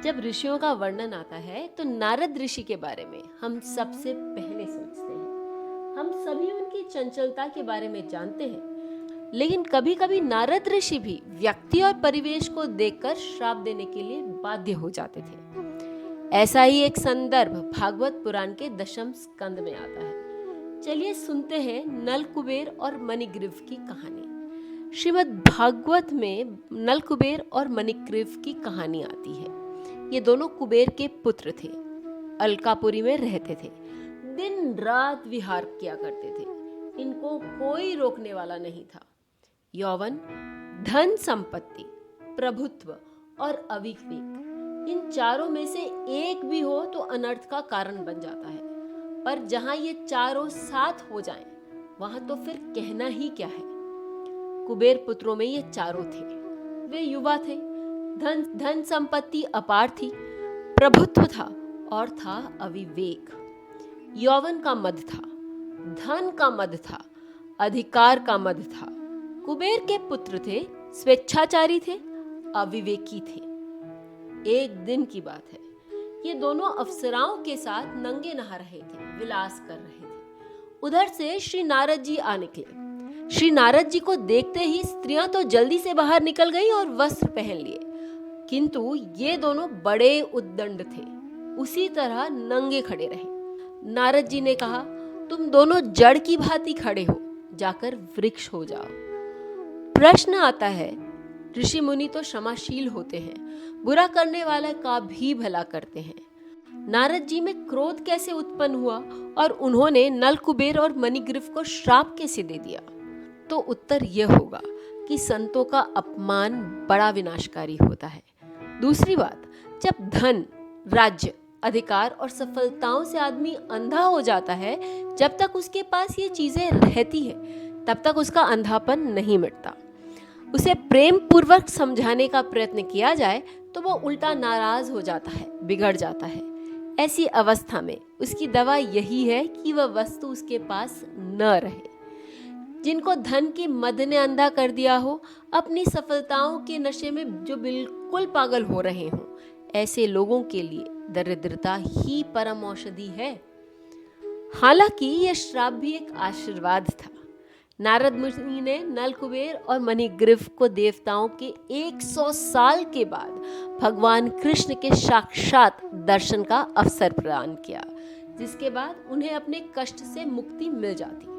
जब ऋषियों का वर्णन आता है तो नारद ऋषि के बारे में हम सबसे पहले सोचते हैं। हम सभी उनकी चंचलता के बारे में जानते हैं, लेकिन कभी कभी नारद ऋषि भी व्यक्ति और परिवेश को देखकर श्राप देने के लिए बाध्य हो जाते थे। ऐसा ही एक संदर्भ भागवत पुराण के दशम स्कंद में आता है। चलिए सुनते हैं नल कुबेर और मणिग्रीव की कहानी। श्रीमद् भागवत में नल कुबेर और मणिग्रीव की कहानी आती है। ये दोनों कुबेर के पुत्र थे, अलकापुरी में रहते थे, दिन रात विहार किया करते थे। इनको कोई रोकने वाला नहीं था। यौवन, धन संपत्ति, प्रभुत्व और अविवेक, इन चारों में से एक भी हो तो अनर्थ का कारण बन जाता है। पर जहां ये चारों साथ हो जाएं, वहां तो फिर कहना ही क्या है। कुबेर पुत्रों में ये चारों थे। वे युवा थे, धन संपत्ति अपार थी, प्रभुत्व था और था अविवेक। यौवन का मद था, धन का मद था, अधिकार का मद था। कुबेर के पुत्र थे, स्वेच्छाचारी थे, अविवेकी थे। एक दिन की बात है, ये दोनों अप्सराओं के साथ नंगे नहा रहे थे, विलास कर रहे थे। उधर से श्री नारद जी आ निकले। श्री नारद जी को देखते ही स्त्रियां तो जल्दी से बाहर निकल गई और वस्त्र पहन लिए, किंतु ये दोनों बड़े उद्दंड थे, उसी तरह नंगे खड़े रहे। नारद जी ने कहा, तुम दोनों जड़ की भांति खड़े हो, जाकर वृक्ष हो जाओ। प्रश्न आता है, ऋषि मुनि तो क्षमाशील होते हैं, बुरा करने वाले का भी भला करते हैं। नारद जी में क्रोध कैसे उत्पन्न हुआ और उन्होंने नल कुबेर और मणिग्रीव को श्राप कैसे दे दिया? तो उत्तर यह होगा कि संतों का अपमान बड़ा विनाशकारी होता है। दूसरी बात, जब धन, राज्य, अधिकार और सफलताओं से आदमी अंधा हो जाता है, जब तक उसके पास ये चीजें रहती है, तब तक उसका अंधापन नहीं मिटता। उसे प्रेम पूर्वक समझाने का प्रयत्न किया जाए तो वो उल्टा नाराज हो जाता है, बिगड़ जाता है। ऐसी अवस्था में उसकी दवा यही है कि वह वस्तु उसके पास न रहे। जिनको धन की मद ने अंधा कर दिया हो, अपनी सफलताओं के नशे में जो बिल्कुल पागल हो रहे हों, ऐसे लोगों के लिए दरिद्रता ही परम औषधि है। हालांकि यह श्राप भी एक आशीर्वाद था। नारद मुनि ने नल कुबेर और मणिग्रीव को देवताओं के 100 साल के बाद भगवान कृष्ण के साक्षात दर्शन का अवसर प्रदान किया, जिसके बाद उन्हें अपने कष्ट से मुक्ति मिल जाती।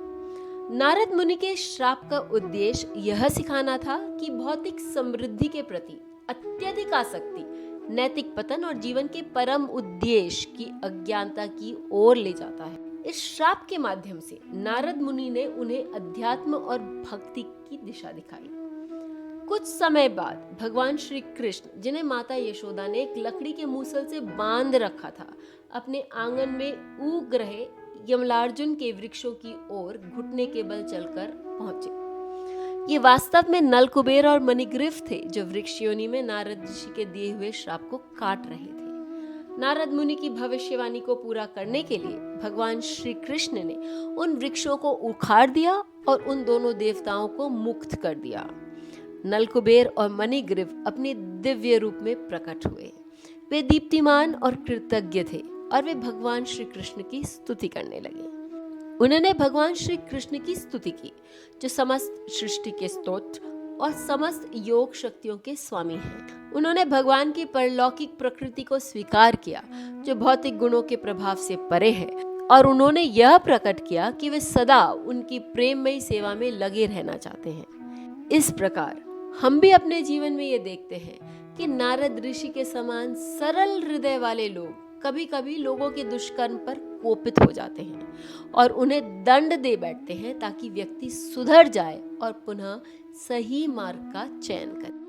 नारद मुनि के श्राप का उद्देश्य यह सिखाना था कि भौतिक समृद्धि के प्रति अत्यधिक आसक्ति नैतिक पतन और जीवन के परम उद्देश्य की अज्ञानता की ओर ले जाता है। इस श्राप के माध्यम से नारद मुनि ने उन्हें अध्यात्म और भक्ति की दिशा दिखाई। कुछ समय बाद भगवान श्री कृष्ण, जिन्हें माता यशोदा ने एक लकड़ी के मूसल से बांध रखा था, अपने आंगन में उग रहे यमलार्जुन के वृक्षों की ओर घुटने के बल चलकर पहुंचे। ये वास्तव में नल कुबेर और मणिग्रीव थे, जो वृक्ष योनि में नारद ऋषि के दिए हुए श्राप को काट रहे थे। नारद मुनि की भविष्यवाणी को पूरा करने के लिए भगवान श्री कृष्ण ने उन वृक्षों को उखाड़ दिया और उन दोनों देवताओं को मुक्त कर दिया। नल कुबेर और मणिग्रीव अपने दिव्य रूप में प्रकट हुए। वे दीप्तिमान और कृतज्ञ थे और वे भगवान श्री कृष्ण की स्तुति करने लगे। उन्होंने भगवान श्री कृष्ण की स्तुति की, जो समस्त सृष्टि के स्तोत्र और समस्त योग शक्तियों के स्वामी हैं। उन्होंने भगवान की परलौकिक प्रकृति को स्वीकार किया, जो भौतिक गुणों के प्रभाव से परे है, और उन्होंने यह प्रकट किया कि वे सदा उनकी प्रेममयी सेवा में लगे रहना चाहते हैं। इस प्रकार हम भी अपने जीवन में ये देखते हैं कि नारद ऋषि के समान सरल हृदय वाले लोग कभी कभी लोगों के दुष्कर्म पर कोपित हो जाते हैं और उन्हें दंड दे बैठते हैं, ताकि व्यक्ति सुधर जाए और पुनः सही मार्ग का चयन करे।